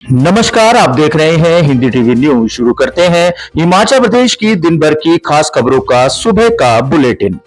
नमस्कार, आप देख रहे हैं हिंदी टीवी न्यूज। शुरू करते हैं हिमाचल प्रदेश की दिन भर की खास खबरों का सुबह का बुलेटिन।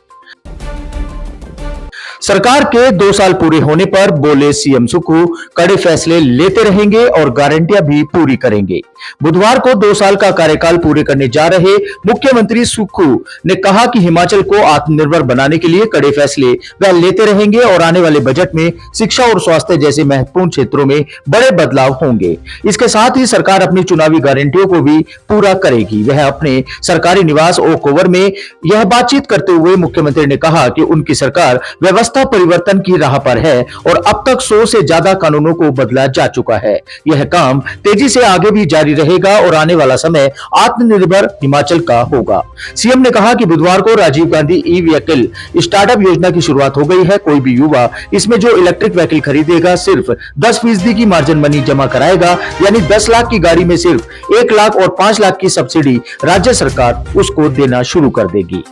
सरकार के 2 साल पूरे होने पर बोले सीएम सुक्खू, कड़े फैसले लेते रहेंगे और गारंटियां भी पूरी करेंगे। बुधवार को 2 साल का कार्यकाल पूरे करने जा रहे मुख्यमंत्री सुक्खू ने कहा कि हिमाचल को आत्मनिर्भर बनाने के लिए कड़े फैसले वह लेते रहेंगे और आने वाले बजट में शिक्षा और स्वास्थ्य जैसे महत्वपूर्ण क्षेत्रों में बड़े बदलाव होंगे। इसके साथ ही सरकार अपनी चुनावी गारंटियों को भी पूरा करेगी। वह अपने सरकारी निवास ओक ओवर में यह बातचीत करते हुए मुख्यमंत्री ने कहा कि उनकी सरकार व्यवस्था परिवर्तन की राह पर है और अब तक 100 से ज्यादा कानूनों को बदला जा चुका है। यह काम तेजी से आगे भी जारी रहेगा और आने वाला समय आत्मनिर्भर हिमाचल का होगा। सीएम ने कहा कि बुधवार को Rajiv Gandhi e vehicle startup योजना की शुरुआत हो गई है। कोई भी युवा इसमें जो इलेक्ट्रिक व्हीकल खरीदेगा सिर्फ 10% की मार्जिन मनी जमा कराएगा, यानी 10 लाख की गाड़ी में सिर्फ 1 लाख और 5 लाख की सब्सिडी राज्य सरकार उसको देना शुरू कर देगी।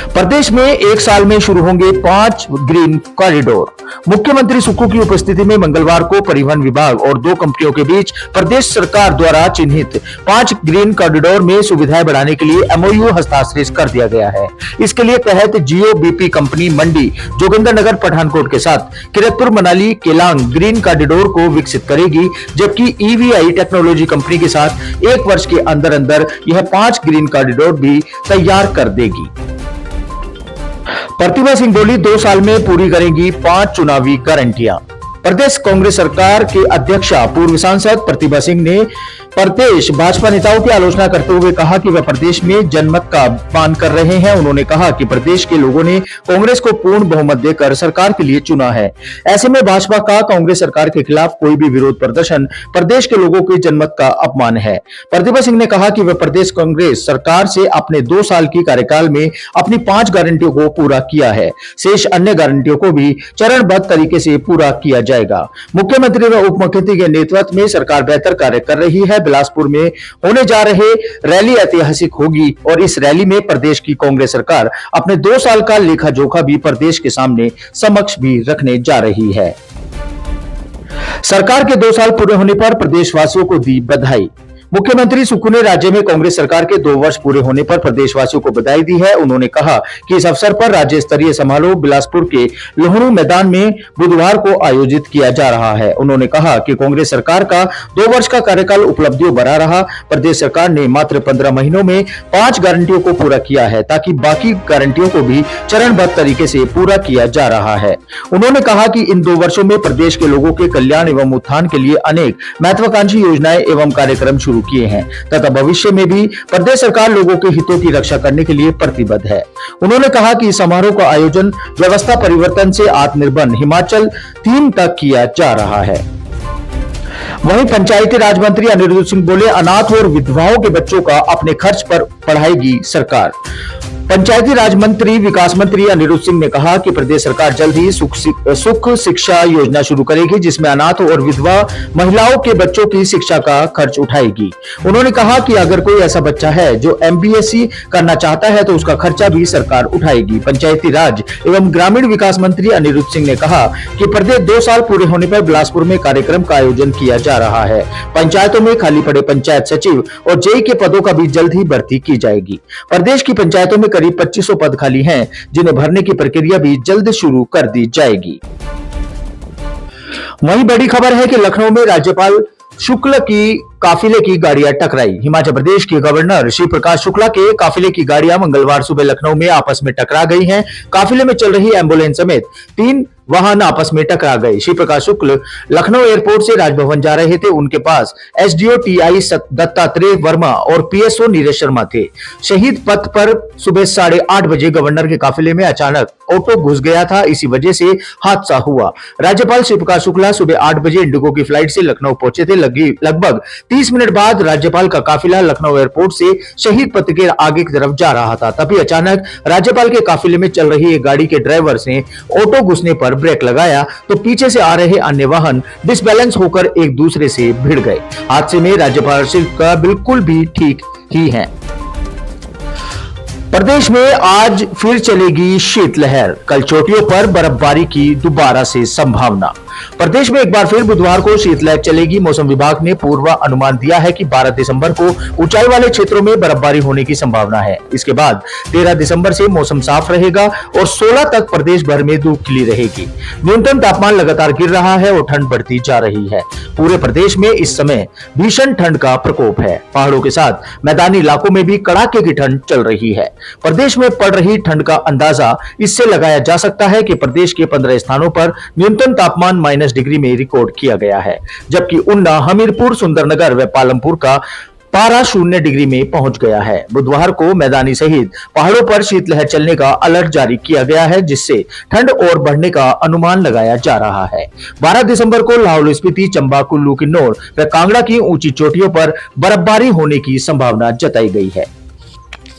प्रदेश में 1 साल में शुरू होंगे 5 ग्रीन कॉरिडोर। मुख्यमंत्री सुक्खू की उपस्थिति में मंगलवार को परिवहन विभाग और 2 कंपनियों के बीच प्रदेश सरकार द्वारा चिन्हित 5 ग्रीन कॉरिडोर में सुविधाएं बढ़ाने के लिए एमओयू हस्ताक्षरित कर दिया गया है। इसके लिए तहत जियो बीपी कंपनी मंडी जोगिंद्रनगर पठानकोट के साथ किरतपुर मनाली केलांग ग्रीन कॉरिडोर को विकसित करेगी, जबकि ईवीआई टेक्नोलॉजी कंपनी के साथ 1 वर्ष के अंदर अंदर यह 5 ग्रीन कॉरिडोर भी तैयार कर देगी। प्रतिभा सिंह बोली, 2 साल में पूरी करेंगी 5 चुनावी गारंटियां। प्रदेश कांग्रेस सरकार के अध्यक्षा पूर्व सांसद प्रतिभा सिंह ने प्रदेश भाजपा नेताओं की आलोचना करते हुए कहा कि वह प्रदेश में जनमत का अपमान कर रहे हैं। उन्होंने कहा कि प्रदेश के लोगों ने कांग्रेस को पूर्ण बहुमत देकर सरकार के लिए चुना है। ऐसे में भाजपा का कांग्रेस सरकार के खिलाफ कोई भी विरोध प्रदर्शन प्रदेश के लोगों के जनमत का अपमान है। प्रतिभा सिंह ने कहा कि वह प्रदेश कांग्रेस सरकार से अपने 2 साल की कार्यकाल में अपनी 5 गारंटियों को पूरा किया है। शेष अन्य गारंटियों को भी चरणबद्ध तरीके से पूरा किया जाएगा। मुख्यमंत्री व उप मुख्यमंत्री के नेतृत्व में सरकार बेहतर कार्य कर रही है। बिलासपुर में होने जा रहे रैली ऐतिहासिक होगी और इस रैली में प्रदेश की कांग्रेस सरकार अपने 2 साल का लेखा जोखा भी प्रदेश के सामने समक्ष भी रखने जा रही है। सरकार के 2 साल पूरे होने पर प्रदेशवासियों को दी बधाई। मुख्यमंत्री सुक्खू ने राज्य में कांग्रेस सरकार के 2 वर्ष पूरे होने पर प्रदेशवासियों को बधाई दी है। उन्होंने कहा कि इस अवसर पर राज्य स्तरीय समारोह बिलासपुर के लोहड़ू मैदान में बुधवार को आयोजित किया जा रहा है। उन्होंने कहा कि कांग्रेस सरकार का 2 वर्ष का कार्यकाल उपलब्धियों भरा रहा। प्रदेश सरकार ने मात्र 15 महीनों में 5 गारंटियों को पूरा किया है, ताकि बाकी गारंटियों को भी चरणबद्ध तरीके से पूरा किया जा रहा है। उन्होंने कहा कि इन 2 वर्षों में प्रदेश के लोगों के कल्याण एवं उत्थान के लिए अनेक महत्वाकांक्षी योजनाएं एवं कार्यक्रम शुरू किए हैं तथा भविष्य में भी प्रदेश सरकार लोगों के हितों की रक्षा करने के लिए प्रतिबद्ध है। उन्होंने कहा कि इस समारोह का आयोजन व्यवस्था परिवर्तन से आत्मनिर्भर हिमाचल थीम तक किया जा रहा है। वहीं पंचायती राज मंत्री अनिरुद्ध सिंह बोले, अनाथ और विधवाओं के बच्चों का अपने खर्च पर पढ़ाएगी सरकार। पंचायती राज मंत्री विकास मंत्री अनिरुद्ध सिंह ने कहा कि प्रदेश सरकार जल्द ही सुख शिक्षा योजना शुरू करेगी, जिसमें अनाथ और विधवा महिलाओं के बच्चों की शिक्षा का खर्च उठाएगी। उन्होंने कहा कि अगर कोई ऐसा बच्चा है जो MBSc करना चाहता है तो उसका खर्चा भी सरकार उठाएगी। पंचायती राज एवं ग्रामीण विकास मंत्री अनिरुद्ध सिंह ने कहा कि प्रदेश 2 साल पूरे होने पर बिलासपुर में कार्यक्रम का आयोजन किया जा रहा है। पंचायतों में खाली पड़े पंचायत सचिव और जेई के पदों का भी जल्द ही भर्ती की जाएगी। प्रदेश की पंचायतों में करीब 2500 पद खाली हैं, जिन्हें भरने की प्रक्रिया भी जल्द शुरू कर दी जाएगी। वहीं बड़ी खबर है कि लखनऊ में राज्यपाल शुक्ल की काफिले की गाड़ियां टकराई। हिमाचल प्रदेश के गवर्नर श्री प्रकाश शुक्ला के काफिले की गाड़ियां मंगलवार सुबह लखनऊ में आपस में टकरा गई हैं। काफिले में चल रही एम्बुलेंस समेत 3 वाहन आपस में टकरा गए। श्री प्रकाश शुक्ल लखनऊ एयरपोर्ट से राजभवन जा रहे थे। उनके पास एसडीओ टीआई दत्तात्रेय वर्मा और पीएसओ नीरज शर्मा थे। शहीद पथ पर सुबह 8:30 बजे गवर्नर के काफिले में अचानक ऑटो घुस गया था, इसी वजह से हादसा हुआ। राज्यपाल श्री प्रकाश शुक्ला सुबह 8 बजे इंडिगो की फ्लाइट से लखनऊ पहुंचे थे। लगभग 30 मिनट बाद राज्यपाल का काफिला लखनऊ एयरपोर्ट से शहीद पथ के आगे की तरफ जा रहा था। तभी अचानक राज्यपाल के काफिले में चल रही एक गाड़ी के ड्राइवर ने ऑटो घुसने पर ब्रेक लगाया तो पीछे से आ रहे अन्य वाहन डिसबैलेंस होकर एक दूसरे से भिड़ गए। हादसे में राज्यपाल श्री का बिल्कुल भी ठीक ही है। प्रदेश में आज फिर चलेगी शीतलहर। कल चोटियों पर बर्फबारी की दोबारा से संभावना। प्रदेश में एक बार फिर बुधवार को शीतलहर चलेगी। मौसम विभाग ने पूर्व अनुमान दिया है कि 12 दिसंबर को ऊंचाई वाले क्षेत्रों में बर्फबारी होने की संभावना है। इसके बाद 13 दिसंबर से मौसम साफ रहेगा और 16 तक प्रदेश भर में धूप खिली रहेगी। न्यूनतम तापमान लगातार गिर रहा है और ठंड बढ़ती जा रही है। पूरे प्रदेश में इस समय भीषण ठंड का प्रकोप है। पहाड़ों के साथ मैदानी इलाकों में भी कड़ाके की ठंड चल रही है। प्रदेश में पड़ रही ठंड का अंदाजा इससे लगाया जा सकता है कि प्रदेश के 15 स्थानों पर न्यूनतम तापमान -डिग्री में रिकॉर्ड किया गया है, जबकि उन्ना, हमीरपुर, सुंदरनगर व पालमपुर का पारा 0 डिग्री में पहुंच गया है। बुधवार को मैदानी सहित पहाड़ों पर शीतलहर चलने का अलर्ट जारी किया गया है, जिससे ठंड और बढ़ने का अनुमान लगाया जा रहा है। 12 दिसंबर को लाहौल स्पीति, चंबा, कुल्लू, किन्नौर व कांगड़ा की ऊंची चोटियों पर बर्फबारी होने की संभावना जताई गई है।